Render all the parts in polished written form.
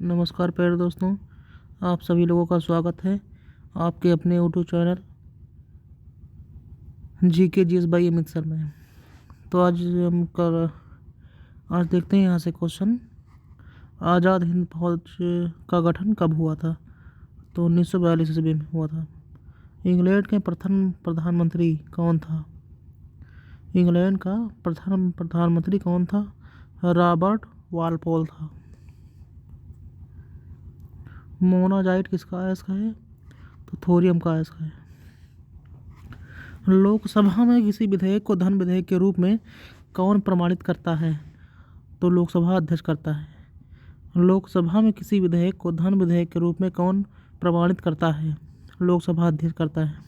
नमस्कार प्यारे दोस्तों, आप सभी लोगों का स्वागत है आपके अपने YouTube channel GK GS by Amit sir में। तो आज देखते हैं यहाँ से क्वेश्चन। आज़ाद हिंद फौज का गठन कब हुआ था? तो 1942 ईस्वी में हुआ था। इंग्लैंड के प्रथम प्रधानमंत्री कौन था? इंग्लैंड का प्रथम प्रधानमंत्री कौन था? रॉबर्ट वालपोल था। मोनाजाइट किसका अयस्क है? तो थोरियम का अयस्क है। लोकसभा में किसी विधेयक को धन विधेयक के रूप में कौन प्रमाणित करता है? तो लोकसभा अध्यक्ष करता है। लोकसभा में किसी विधेयक को धन विधेयक के रूप में कौन प्रमाणित करता है? लोकसभा अध्यक्ष करता है।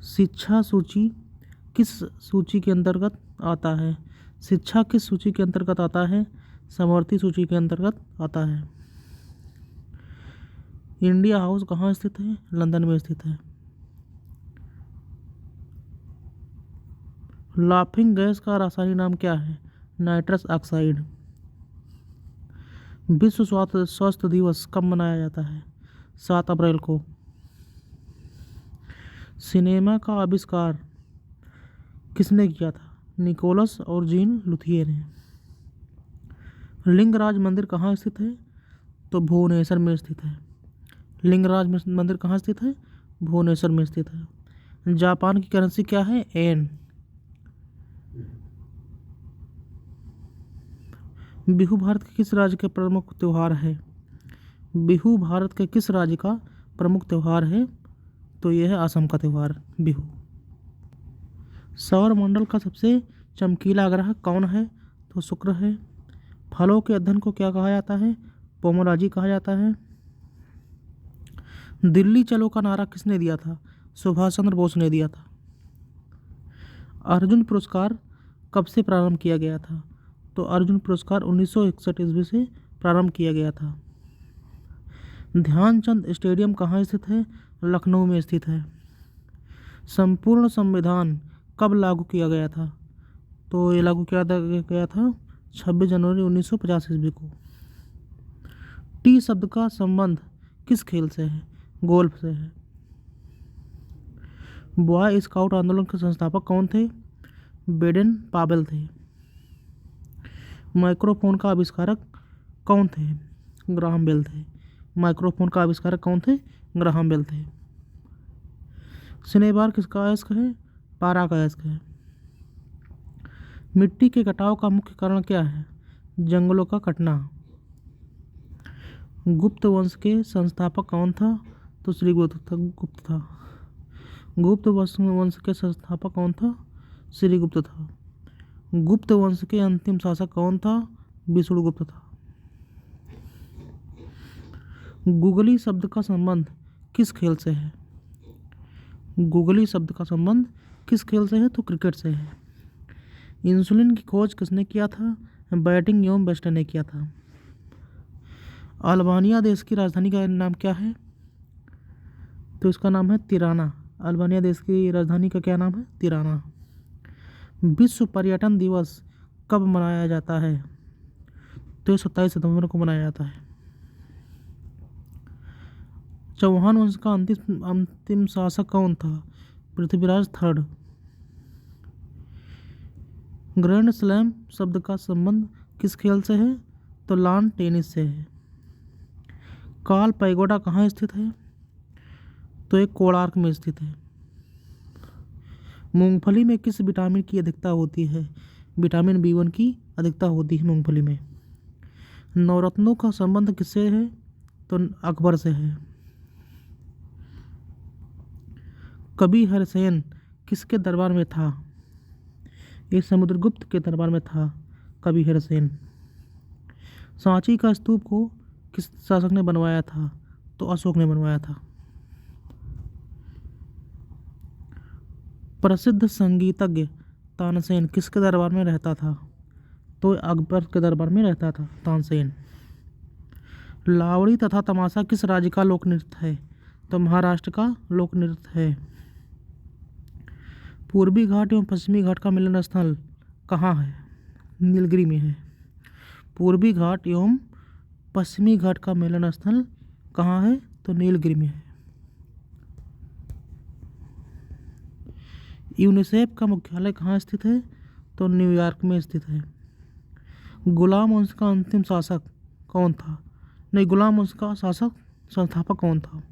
शिक्षा सूची किस सूची के अंतर्गत आता है? शिक्षा किस सूची के अंतर्गत आता है? समवर्ती सूची के अंतर्गत आता है। इंडिया हाउस कहाँ स्थित है? लंदन में स्थित है। लाफिंग गैस का रासायनिक नाम क्या है? Nitrous oxide. विश्व स्वास्थ्य दिवस कब मनाया जाता है? 7 अप्रैल को। सिनेमा का आविष्कार किसने किया था? निकोलस और जीन लुथिये ने। लिंगराज मंदिर कहाँ स्थित है? तो भुवनेश्वर में स्थित है। लिंगराज मंदिर कहाँ स्थित है? भुवनेश्वर में स्थित है। जापान की करेंसी क्या है? एन। बिहू भारत के किस राज्य का प्रमुख त्यौहार है? बिहू भारत के किस राज्य का प्रमुख त्यौहार है? तो यह है असम का त्यौहार बिहू। सौरमंडल का सबसे चमकीला ग्रह कौन है? तो शुक्र है। फलों के अध्ययन को क्या कहा जाता है? पोमोलॉजी कहा जाता है। दिल्ली चलो का नारा किसने दिया था? सुभाष चंद्र बोस ने दिया था। अर्जुन पुरस्कार कब से प्रारंभ किया गया था? तो अर्जुन पुरस्कार 1961 ईस्वी से प्रारंभ किया गया था। ध्यानचंद स्टेडियम कहाँ स्थित है? लखनऊ में स्थित है। संपूर्ण संविधान कब लागू किया गया था? तो ये लागू किया गया था 26 जनवरी 1950 ईस्वी को। टी शब्द का संबंध किस खेल से है? गोल्फ से है। बॉय स्काउट आंदोलन के संस्थापक कौन थे? बेडेन पावेल थे। माइक्रोफोन का आविष्कारक कौन थे? ग्राहम बेल थे। माइक्रोफोन का आविष्कारक कौन थे? ग्राहम बेल थे। शनिवार किसका अयस्क है? पारा का अयस्क है। मिट्टी के कटाव का मुख्य कारण क्या है? जंगलों का कटना। गुप्त वंश के संस्थापक कौन था? तो श्रीगुप्त था। गुप्त वंश के संस्थापक कौन था? श्रीगुप्त था। गुप्त वंश के अंतिम शासक कौन था? विष्णुगुप्त था। गुगली शब्द का संबंध किस खेल से है? गुगली शब्द का संबंध किस खेल से है? तो क्रिकेट से है। इंसुलिन की खोज किसने किया था? बैटिंग एवं वेस्टर ने किया था। अल्बानिया देश की राजधानी का नाम क्या है? तो इसका नाम है तिराना। अल्बानिया देश की राजधानी का क्या नाम है? तिराना। विश्व पर्यटन दिवस कब मनाया जाता है? तो 27 सितंबर को मनाया जाता है। चौहान वंश का अंतिम शासक कौन था? पृथ्वीराज थर्ड। ग्रैंड स्लैम शब्द का संबंध किस खेल से है? तो लॉन टेनिस से है। काल पैगोडा कहाँ स्थित है? तो एक कोणार्क में स्थित है। मूंगफली में किस विटामिन की अधिकता होती है? विटामिन B1 की अधिकता होती है मूंगफली में। नवरत्नों का संबंध किससे है? तो अकबर से है। कवि हरिसेन किसके दरबार में था? ये समुद्रगुप्त के दरबार में था कवि हरिसेन। सांची का स्तूप को किस शासक ने बनवाया था? तो अशोक ने बनवाया था। प्रसिद्ध संगीतज्ञ तानसेन किसके दरबार में रहता था? तो अकबर के दरबार में रहता था तानसेन। लावड़ी तथा तमाशा किस राज्य का लोक नृत्य है? तो महाराष्ट्र का लोक नृत्य है। पूर्वी घाट एवं पश्चिमी घाट का मिलन स्थल कहाँ है? नीलगिरी में है। पूर्वी घाट एवं पश्चिमी घाट का मिलन स्थल कहाँ है? तो नीलगिरी में है। यूनिसेफ का मुख्यालय कहाँ स्थित है? तो न्यूयॉर्क में स्थित है। गुलाम वंश का अंतिम शासक कौन था? नहीं, गुलाम वंश का शासक संस्थापक कौन था?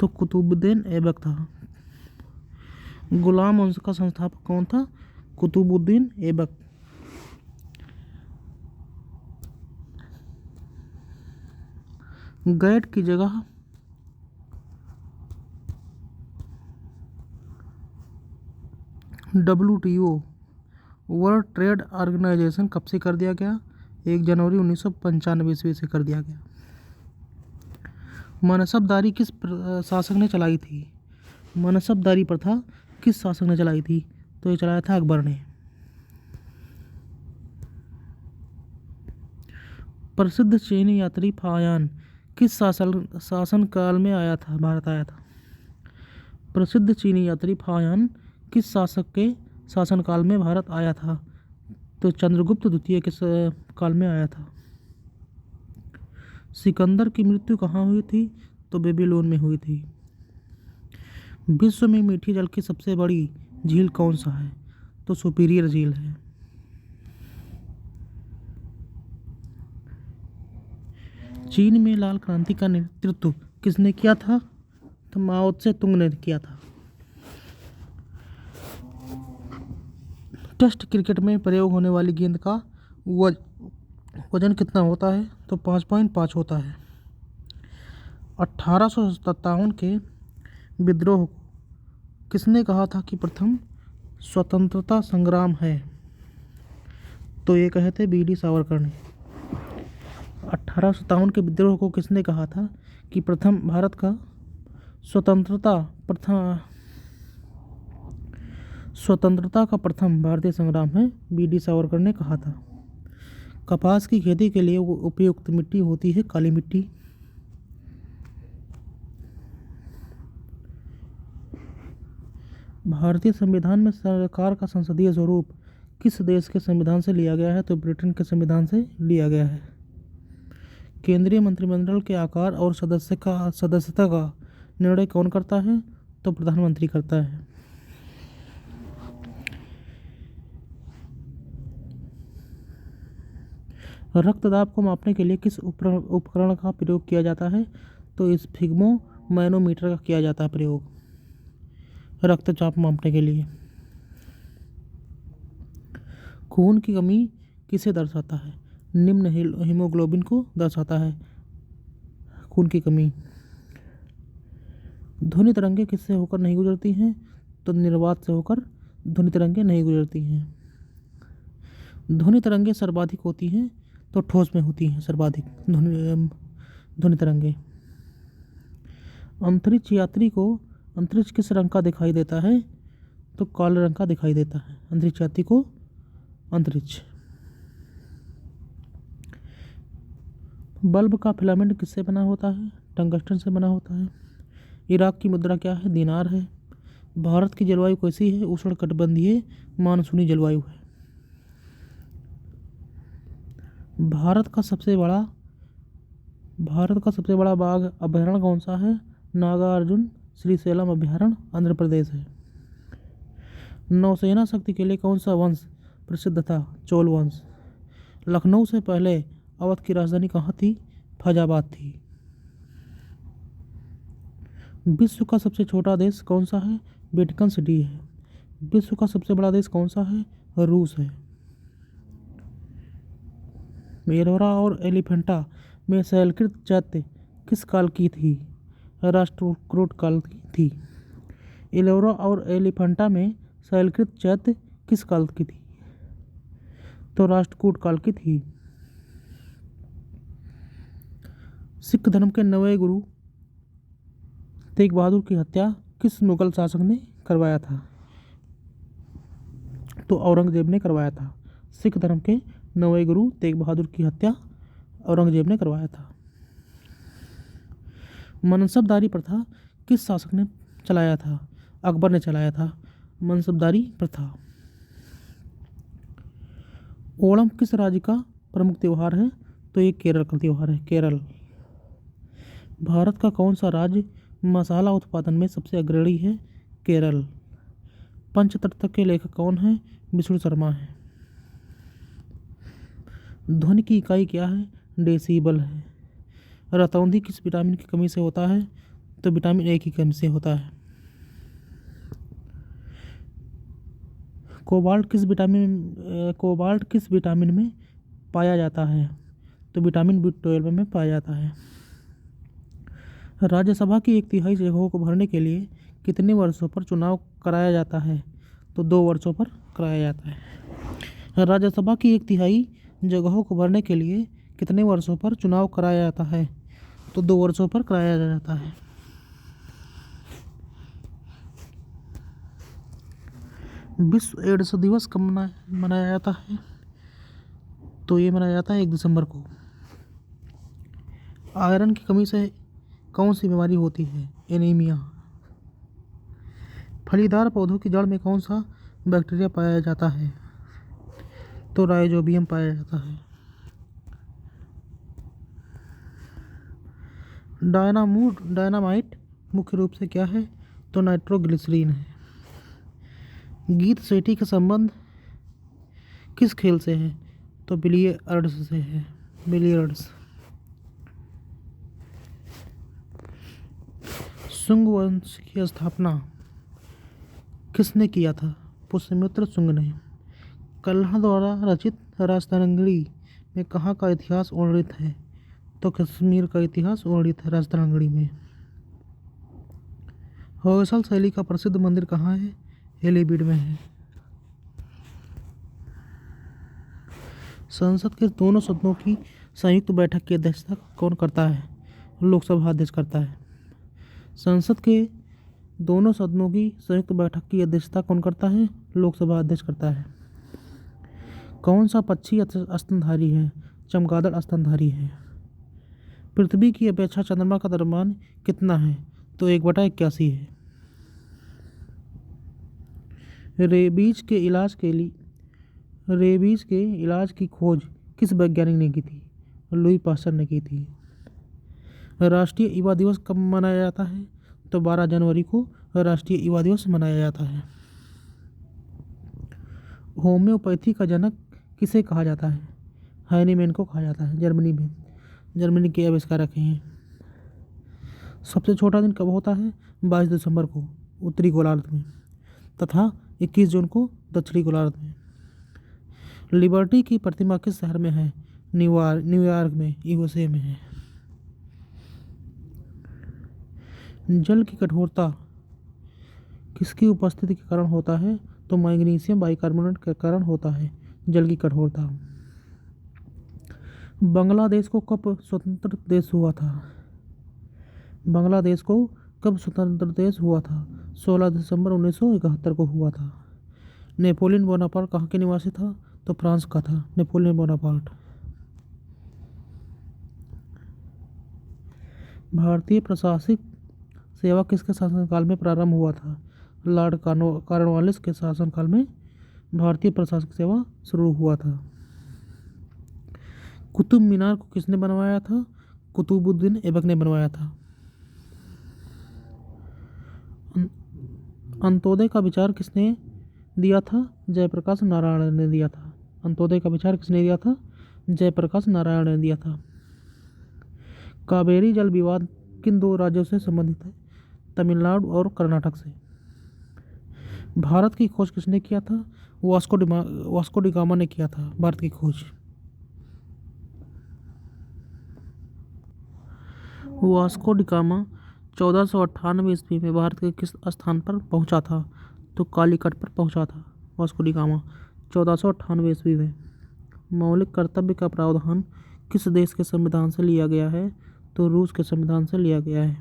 तो कुतुबुद्दीन ऐबक था। गुलाम वंश का संस्थापक कौन था? कुतुबुद्दीन ऐबक। गैट की जगह WTO वर्ल्ड ट्रेड ऑर्गेनाइजेशन कब से कर दिया गया? 1 जनवरी 1995 ईस्वी से कर दिया गया। मनसबदारी किस शासक ने चलाई थी? मनसबदारी प्रथा किस शासक ने चलाई थी? तो ये चलाया था अकबर ने। प्रसिद्ध चीनी यात्री फायान किस शासन काल में आया था, भारत आया था? प्रसिद्ध चीनी यात्री फायान किस शासक के शासनकाल में भारत आया था? तो चंद्रगुप्त द्वितीय के काल में आया था। सिकंदर की मृत्यु कहाँ हुई थी? तो बेबीलोन में हुई थी। विश्व में मीठी जल की सबसे बड़ी झील कौन सा है? तो सुपीरियर झील है। चीन में लाल क्रांति का नेतृत्व किसने किया था? तो माओ त्से तुंग ने किया था। टेस्ट क्रिकेट में प्रयोग होने वाली गेंद का वजन कितना होता है? तो 5.5 होता है। 1857 के विद्रोह किसने कहा था कि प्रथम स्वतंत्रता संग्राम है? तो ये कहे थे BD सावरकर ने। 1857 के विद्रोह को किसने कहा था कि प्रथम भारत का स्वतंत्रता का प्रथम भारतीय संग्राम है? BD सावरकर ने कहा था। कपास की खेती के लिए उपयुक्त मिट्टी होती है काली मिट्टी। भारतीय संविधान में सरकार का संसदीय स्वरूप किस देश के संविधान से लिया गया है? तो ब्रिटेन के संविधान से लिया गया है। केंद्रीय मंत्रिमंडल के आकार और सदस्यता का निर्णय कौन करता है? तो प्रधानमंत्री करता है। रक्तदाब को मापने के लिए किस उपकरण का प्रयोग किया जाता है? तो स्फिग्मोमैनोमीटर का किया जाता है प्रयोग रक्तचाप मापने के लिए। खून की कमी किसे दर्शाता है? निम्न हीमोग्लोबिन को दर्शाता है खून की कमी। ध्वनि तरंगे किससे होकर नहीं गुजरती हैं? तो निर्वात से होकर ध्वनि तरंगे नहीं गुजरती हैं। ध्वनि तरंगे सर्वाधिक होती हैं तो ठोस में होती हैं सर्वाधिक ध्वनि तरंगे। अंतरिक्ष यात्री को अंतरिक्ष किस रंग का दिखाई देता है? तो काले रंग का दिखाई देता है अंतरिक्ष यात्री को अंतरिक्ष। बल्ब का फिलामेंट किससे बना होता है? टंगस्टन से बना होता है। इराक की मुद्रा क्या है? दिनार है। भारत की जलवायु कैसी है? उष्णकटिबंधीय मानसूनी जलवायु है। भारत का सबसे बड़ा बाघ अभयारण्य कौन सा है? नागार्जुन श्रीशैलम अभयारण्य आंध्र प्रदेश है। नौसेना शक्ति के लिए कौन सा वंश प्रसिद्ध था? चोल वंश। लखनऊ से पहले अवध की राजधानी कहाँ थी? फैजाबाद थी। विश्व का सबसे छोटा देश कौन सा है? वेटिकन सिटी है। विश्व का सबसे बड़ा देश कौन सा है? रूस है। एलोरा और एलिफेंटा में शैलकृत चैत्य किस काल की थी? राष्ट्रकूट काल की थी। एलोरा और एलिफेंटा में शैलकृत चैत्य किस काल की थी? तो राष्ट्रकूट काल की थी। सिख धर्म के 9वें गुरु तेग बहादुर की हत्या किस मुगल शासक ने करवाया था? तो औरंगजेब ने करवाया था। सिख धर्म के 9वें गुरु तेग बहादुर की हत्या औरंगजेब ने करवाया था। मनसबदारी प्रथा किस शासक ने चलाया था? अकबर ने चलाया था मनसबदारी प्रथा। ओणम किस राज्य का प्रमुख त्यौहार है? तो ये केरल का त्यौहार है, केरल। भारत का कौन सा राज्य मसाला उत्पादन में सबसे अग्रणी है? केरल। पंचतंत्र के लेखक कौन है? विष्णु शर्मा है। ध्वनि की इकाई क्या है? डेसिबल है। रतौंधी किस विटामिन की कमी से होता है? तो विटामिन ए की कमी से होता है। कोबाल्ट किस विटामिन में पाया जाता है? तो विटामिन B12 में पाया जाता है। राज्यसभा की 1/3 जगहों को भरने के लिए कितने वर्षों पर चुनाव कराया जाता है? तो 2 वर्षों पर कराया जाता है। राज्यसभा की 1/3 जगहों को भरने के लिए कितने वर्षों पर चुनाव कराया जाता है? तो 2 वर्षों पर कराया जाता है। विश्व एड्स दिवस कब मनाया जाता है? तो ये मनाया जाता है 1 दिसंबर को। आयरन की कमी से कौन सी बीमारी होती है? एनीमिया। फलीदार पौधों की जड़ में कौन सा बैक्टीरिया पाया जाता है? तो राइजोबियम पाया जाता है। डायनामाइट मुख्य रूप से क्या है? तो नाइट्रोग्लिसरीन है। गीत सेठी का संबंध किस खेल से है? तो बिलियर्ड्स से है, बिलियर्ड्स। शुंग वंश की स्थापना किसने किया था? पुष्यमित्र शुंग ने। कल्हड़ द्वारा रचित राजतरंगिणी में कहाँ का इतिहास वर्णित है? तो कश्मीर का इतिहास वर्णित है राजतरंगिणी में। होयसल शैली का प्रसिद्ध मंदिर कहाँ है? हेलीबीड में है। संसद के दोनों सदनों की संयुक्त बैठक की अध्यक्षता कौन करता है? लोकसभा अध्यक्ष करता है। संसद के दोनों सदनों की संयुक्त बैठक की अध्यक्षता कौन करता है? लोकसभा अध्यक्ष करता है। कौन सा पक्षी स्तनधारी है? चमगादड़ स्तनधारी है। पृथ्वी की अपेक्षा चंद्रमा का द्रव्यमान कितना है? तो 1/81 है। रेबीज के इलाज की खोज किस वैज्ञानिक ने की थी? लुई पास्चर ने की थी। राष्ट्रीय युवा दिवस कब मनाया जाता है? तो 12 जनवरी को राष्ट्रीय युवा दिवस मनाया जाता है। होम्योपैथी का जनक किसे कहा जाता है? हाइनेमैन को कहा जाता है। जर्मनी के आविष्कारक हैं। सबसे छोटा दिन कब होता है? 22 दिसंबर को उत्तरी गोलार्ध में तथा 21 जून को दक्षिणी गोलार्ध में। लिबर्टी की प्रतिमा किस शहर में है? न्यूयॉर्क में, यूएसए में है। जल की कठोरता किसकी उपस्थिति के कारण होता है? तो मैग्नीशियम बाइकार्बोनेट के कारण होता है जल की कठोरता। बांग्लादेश को कब स्वतंत्र देश हुआ था? बांग्लादेश को कब स्वतंत्र देश हुआ था? 16 दिसंबर 1971 को हुआ था। नेपोलियन बोनापार्ट कहाँ के निवासी था? तो फ्रांस का था नेपोलियन बोनापार्ट। भारतीय प्रशासनिक सेवा किसके शासनकाल में प्रारंभ हुआ था? लॉर्ड कॉर्नवालिस के शासनकाल में भारतीय प्रशासनिक सेवा शुरू हुआ था। कुतुब मीनार को किसने बनवाया था? कुतुबुद्दीन ऐबक ने बनवाया था। अंत्योदय का विचार किसने दिया था? जयप्रकाश नारायण ने दिया था। अंत्योदय का विचार किसने दिया था? जयप्रकाश नारायण ने दिया था। कावेरी जल विवाद किन 2 राज्यों से संबंधित है? तमिलनाडु और कर्नाटक से। भारत की खोज किसने किया था? वास्को डी गामा ने किया था भारत की खोज। वास्को डी गामा 1498 ईस्वी में भारत के किस स्थान पर पहुंचा था? तो कालीकट पर पहुंचा था वास्को डी गामा 1498 ईस्वी में। मौलिक कर्तव्य का प्रावधान किस देश के संविधान से लिया गया है? तो रूस के संविधान से लिया गया है।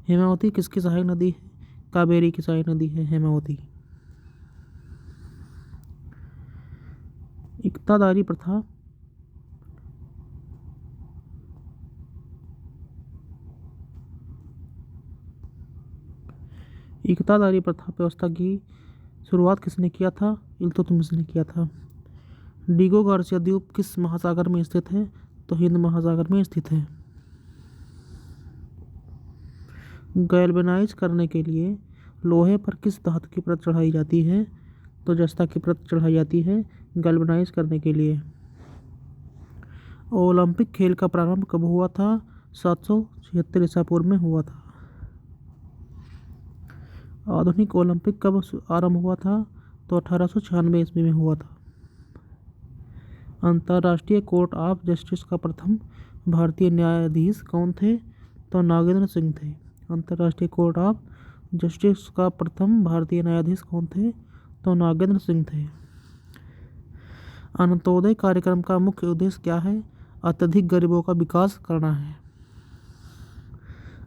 हेमावती किसकी सहायक नदी है? कावेरी की सहायक नदी है हेमावती। इक्तादारी प्रथा व्यवस्था की शुरुआत किसने किया था? इल्तुतमिश ने किया था। डिगो गार्सिया द्वीप किस महासागर में स्थित है? तो हिंद महासागर में स्थित है। गैल्वेनाइज करने के लिए लोहे पर किस धातु की परत चढ़ाई जाती है? तो जस्ता की परत चढ़ाई जाती है गैल्वेनाइज करने के लिए। ओलंपिक खेल का प्रारंभ कब हुआ था? 776 ईसा पूर्व में हुआ था। आधुनिक ओलंपिक कब आरंभ हुआ था? तो 1896 ईस्वी में हुआ था। अंतर्राष्ट्रीय कोर्ट ऑफ जस्टिस का प्रथम भारतीय न्यायाधीश कौन थे? तो नागेंद्र सिंह थे। अंतर्राष्ट्रीय कोर्ट ऑफ जस्टिस का प्रथम भारतीय न्यायाधीश कौन थे? तो नागेंद्र सिंह थे। अंत्योदय कार्यक्रम का मुख्य उद्देश्य क्या है? अत्यधिक गरीबों का विकास करना है।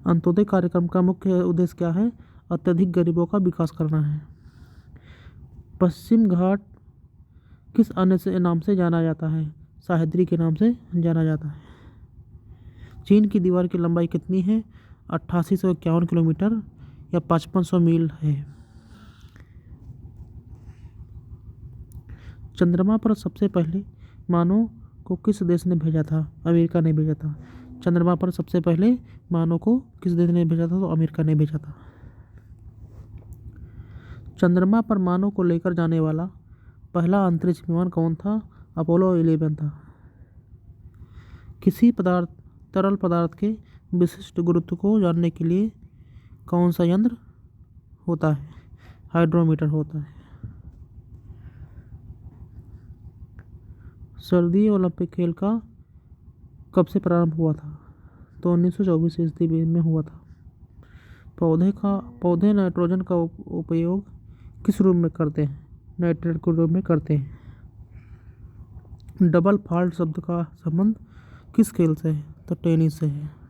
अंत्योदय कार्यक्रम का मुख्य उद्देश्य क्या है? अत्यधिक गरीबों का विकास करना है। पश्चिम घाट किस अन्य नाम से जाना जाता है? सह्याद्री के नाम से जाना जाता है। चीन की दीवार की लंबाई कितनी है? 8851 किलोमीटर या 5500 मील है। चंद्रमा पर सबसे पहले मानव को किस देश ने भेजा था? अमेरिका ने भेजा था। चंद्रमा पर सबसे पहले मानव को किस देश ने भेजा था? तो अमेरिका ने भेजा था। चंद्रमा पर मानव को लेकर जाने वाला पहला अंतरिक्ष विमान कौन था? अपोलो 11 था। किसी तरल पदार्थ के विशिष्ट गुरुत्व को जानने के लिए कौन सा यंत्र होता है? हाइड्रोमीटर होता है। सर्दी ओलंपिक खेल का कब से प्रारंभ हुआ था? तो 1924 ईस्वी में हुआ था। पौधे नाइट्रोजन का उपयोग किस रूप में करते हैं? नाइट्रेट के रूप में करते हैं। डबल फॉल्ट शब्द का संबंध किस खेल से है? तो टेनिस से है।